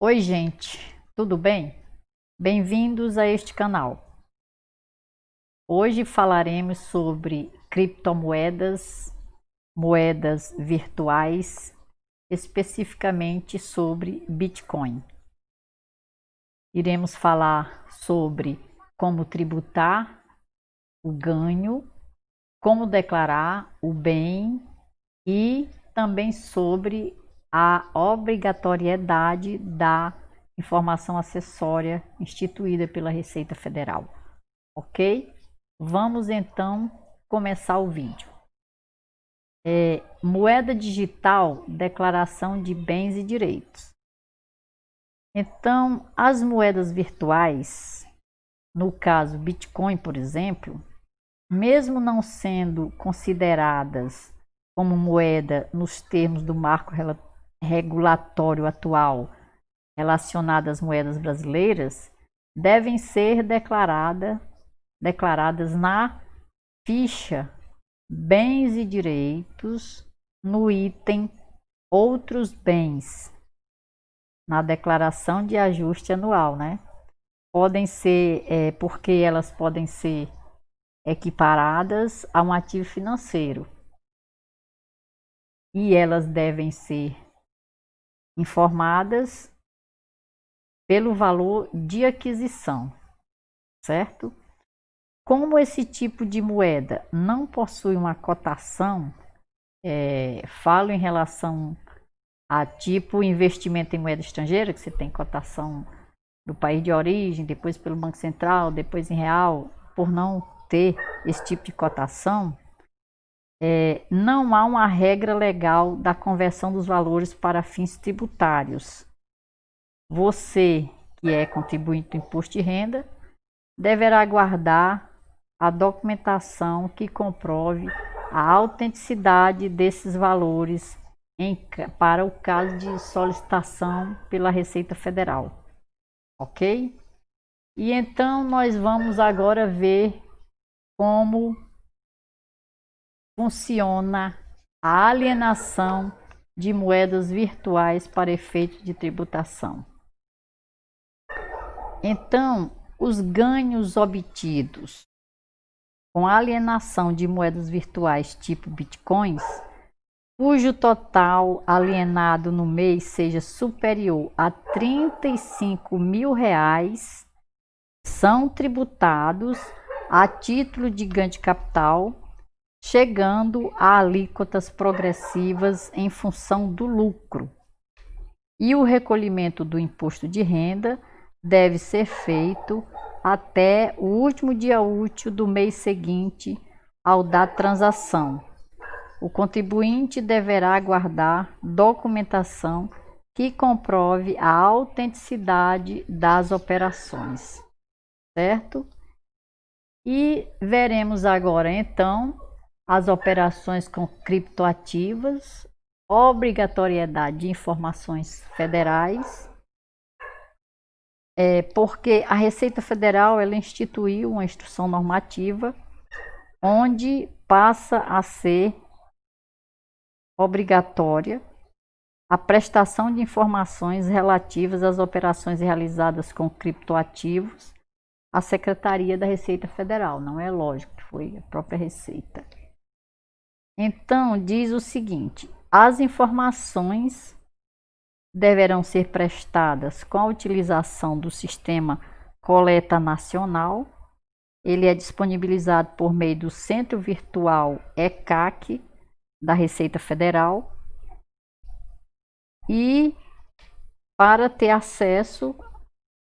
Oi, gente, tudo bem? Bem-vindos a este canal. Hoje falaremos sobre criptomoedas, moedas virtuais, especificamente sobre Bitcoin. Iremos falar sobre como tributar o ganho, como declarar o bem e também sobre a obrigatoriedade da informação acessória instituída pela Receita Federal, ok? Vamos então começar o vídeo. Moeda digital, declaração de bens e direitos. Então, as moedas virtuais, no caso Bitcoin, por exemplo, mesmo não sendo consideradas como moeda nos termos do marco regulatório atual relacionado às moedas brasileiras, devem ser declaradas na ficha Bens e Direitos, no item Outros Bens, na declaração de ajuste anual, né? Podem ser, porque elas podem ser equiparadas a um ativo financeiro e elas devem ser informadas pelo valor de aquisição, certo? Como esse tipo de moeda não possui uma cotação, falo em relação a tipo investimento em moeda estrangeira, que você tem cotação do país de origem, depois pelo Banco Central, depois em real, por não ter esse tipo de cotação, não há uma regra legal da conversão dos valores para fins tributários. Você, que é contribuinte do imposto de renda, deverá guardar a documentação que comprove a autenticidade desses valores para o caso de solicitação pela Receita Federal, ok? E então nós vamos agora ver como funciona a alienação de moedas virtuais para efeitos de tributação. Então, os ganhos obtidos com a alienação de moedas virtuais tipo bitcoins, cujo total alienado no mês seja superior a R$ 35 mil, são tributados a título de ganho de capital, chegando a alíquotas progressivas em função do lucro. E o recolhimento do imposto de renda deve ser feito até o último dia útil do mês seguinte ao da transação. O contribuinte deverá guardar documentação que comprove a autenticidade das operações, certo? E veremos agora então as operações com criptoativas, obrigatoriedade de informações federais, porque a Receita Federal ela instituiu uma instrução normativa onde passa a ser obrigatória a prestação de informações relativas às operações realizadas com criptoativos à Secretaria da Receita Federal. Não é lógico que foi a própria Receita. Então, diz o seguinte: as informações deverão ser prestadas com a utilização do sistema Coleta Nacional. Ele é disponibilizado por meio do Centro Virtual ECAC da Receita Federal. E para ter acesso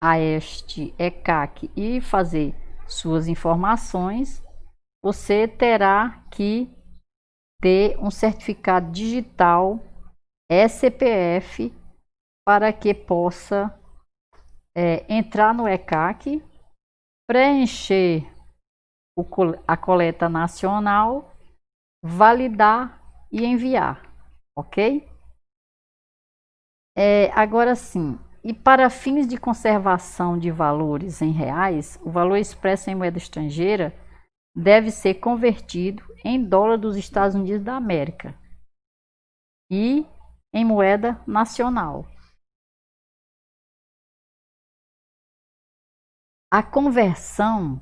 a este ECAC e fazer suas informações, você terá que ter um certificado digital CPF para que possa entrar no ECAC, preencher a coleta nacional, validar e enviar, ok? Agora sim, e para fins de conservação de valores em reais, o valor expresso em moeda estrangeira deve ser convertido em dólar dos Estados Unidos da América e em moeda nacional. A conversão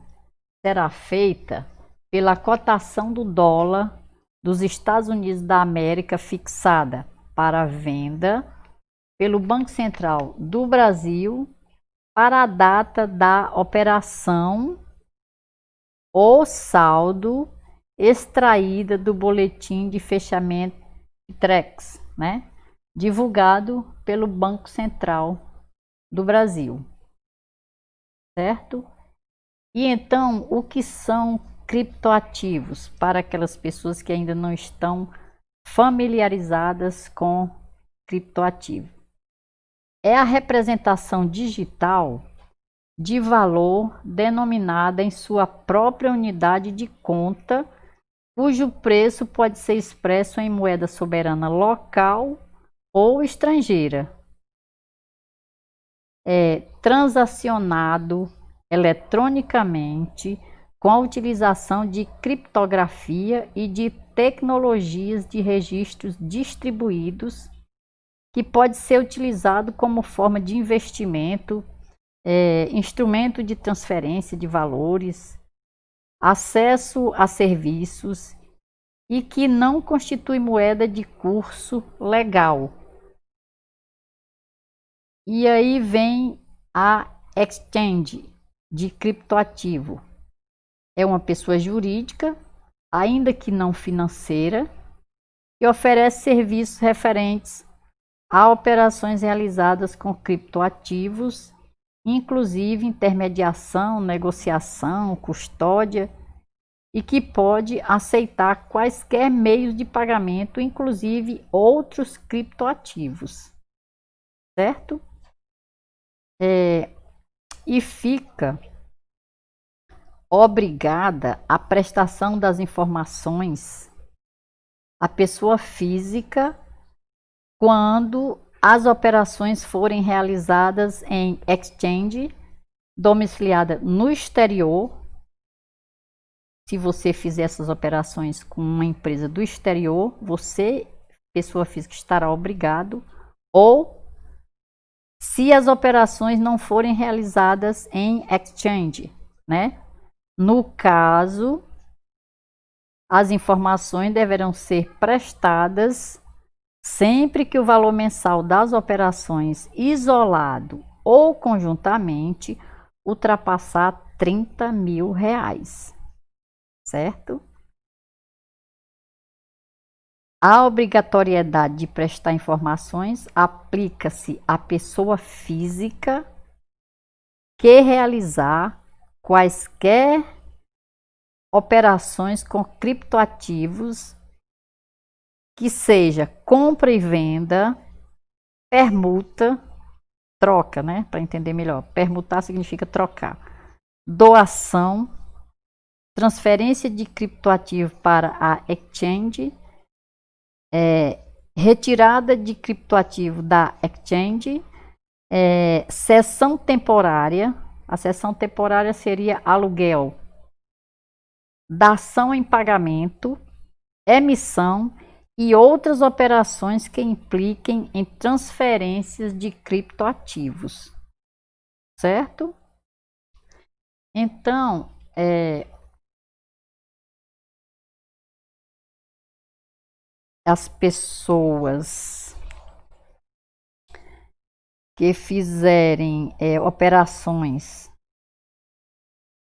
será feita pela cotação do dólar dos Estados Unidos da América fixada para venda pelo Banco Central do Brasil para a data da operação ou saldo extraída do boletim de fechamento TREX, né? Divulgado pelo Banco Central do Brasil, certo? E então, o que são criptoativos para aquelas pessoas que ainda não estão familiarizadas com criptoativo? É a representação digital de valor denominada em sua própria unidade de conta, cujo preço pode ser expresso em moeda soberana local ou estrangeira. É transacionado eletronicamente com a utilização de criptografia e de tecnologias de registros distribuídos, que pode ser utilizado como forma de investimento, instrumento de transferência de valores, acesso a serviços e que não constitui moeda de curso legal. E aí vem a exchange de criptoativo. É uma pessoa jurídica, ainda que não financeira, que oferece serviços referentes a operações realizadas com criptoativos, inclusive intermediação, negociação, custódia, e que pode aceitar quaisquer meios de pagamento, inclusive outros criptoativos, certo? E fica obrigada à prestação das informações à pessoa física quando as operações forem realizadas em exchange domiciliada no exterior. Se você fizer essas operações com uma empresa do exterior, você, pessoa física, estará obrigado, ou se as operações não forem realizadas em exchange, né? No caso, as informações deverão ser prestadas sempre que o valor mensal das operações, isolado ou conjuntamente, ultrapassar R$ 30.000, certo? A obrigatoriedade de prestar informações aplica-se à pessoa física que realizar quaisquer operações com criptoativos, que seja compra e venda, permuta, troca, né? Para entender melhor. Permutar significa trocar. Doação, transferência de criptoativo para a exchange, retirada de criptoativo da exchange, cessão temporária. A cessão temporária seria aluguel, dação em pagamento, emissão e outras operações que impliquem em transferências de criptoativos, certo? Então, as pessoas que fizerem operações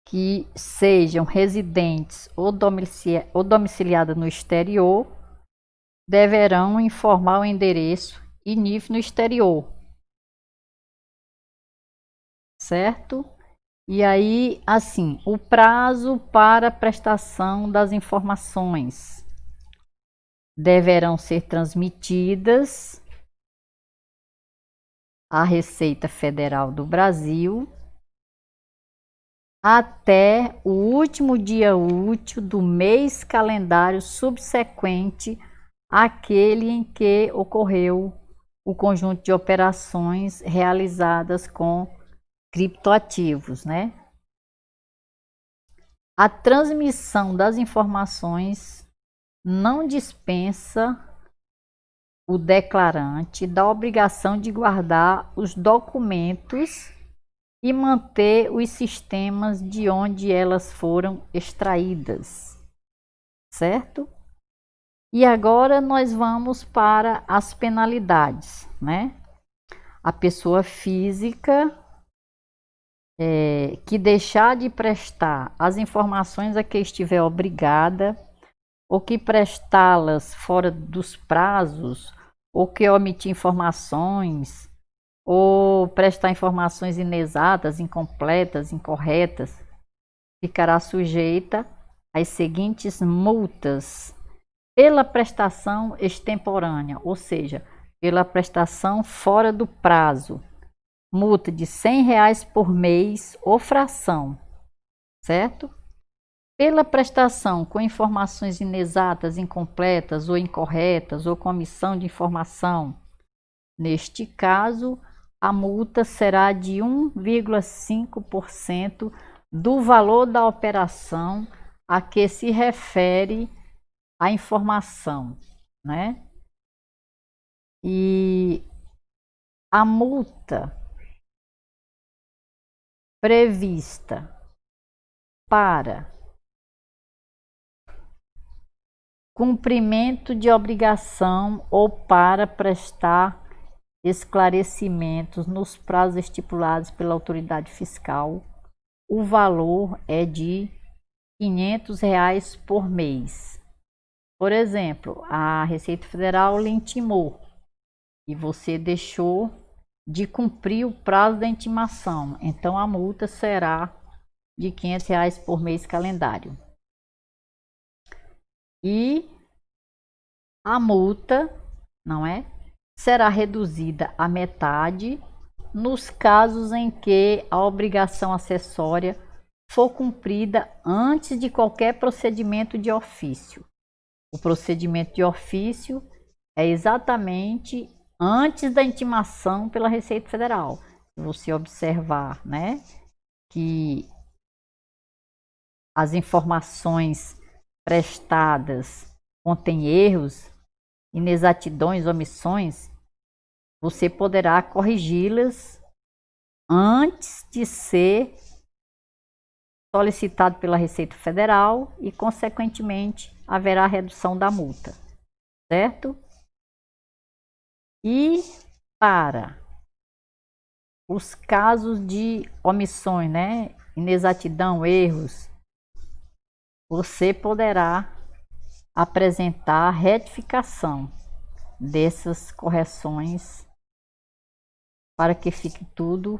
que sejam residentes ou domiciliadas no exterior deverão informar o endereço e NIF no exterior, certo? E aí, assim, o prazo para prestação das informações deverão ser transmitidas à Receita Federal do Brasil até o último dia útil do mês calendário subsequente àquele em que ocorreu o conjunto de operações realizadas com criptoativos, né? A transmissão das informações não dispensa o declarante da obrigação de guardar os documentos e manter os sistemas de onde elas foram extraídas, certo? E agora nós vamos para as penalidades, né? A pessoa física que deixar de prestar as informações a que estiver obrigada, ou que prestá-las fora dos prazos, ou que omitir informações, ou prestar informações inexatas, incompletas, incorretas, ficará sujeita às seguintes multas pela prestação extemporânea, ou seja, pela prestação fora do prazo. Multa de R$100 por mês ou fração, certo? Pela prestação com informações inexatas, incompletas ou incorretas, ou com omissão de informação. Neste caso, a multa será de 1,5% do valor da operação a que se refere a informação, né? E a multa prevista para cumprimento de obrigação ou para prestar esclarecimentos nos prazos estipulados pela autoridade fiscal, o valor é de R$500 por mês. Por exemplo, a Receita Federal lhe intimou e você deixou de cumprir o prazo da intimação, então a multa será de R$500 por mês calendário. E a multa, não é? Será reduzida à metade nos casos em que a obrigação acessória for cumprida antes de qualquer procedimento de ofício. O procedimento de ofício é exatamente antes da intimação pela Receita Federal. Se você observar, né, que as informações prestadas contêm erros, inexatidões, omissões, você poderá corrigi-las antes de ser solicitado pela Receita Federal e, consequentemente, haverá redução da multa, certo? E para os casos de omissões, né, inexatidão, erros, você poderá apresentar retificação dessas correções para que fique tudo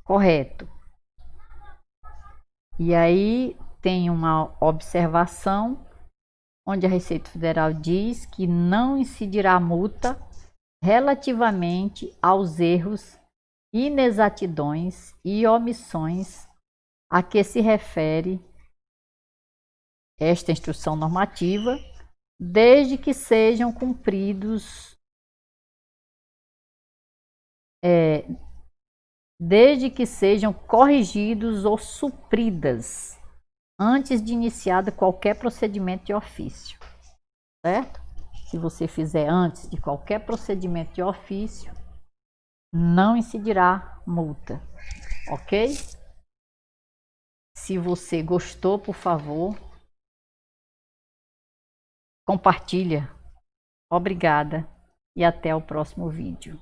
correto. E aí tem uma observação onde a Receita Federal diz que não incidirá multa relativamente aos erros, inexatidões e omissões a que se refere esta instrução normativa, desde que sejam cumpridos, desde que sejam corrigidos ou supridas antes de iniciado qualquer procedimento de ofício, certo? Se você fizer antes de qualquer procedimento de ofício, não incidirá multa, ok? Se você gostou, por favor, compartilha. Obrigada e até o próximo vídeo.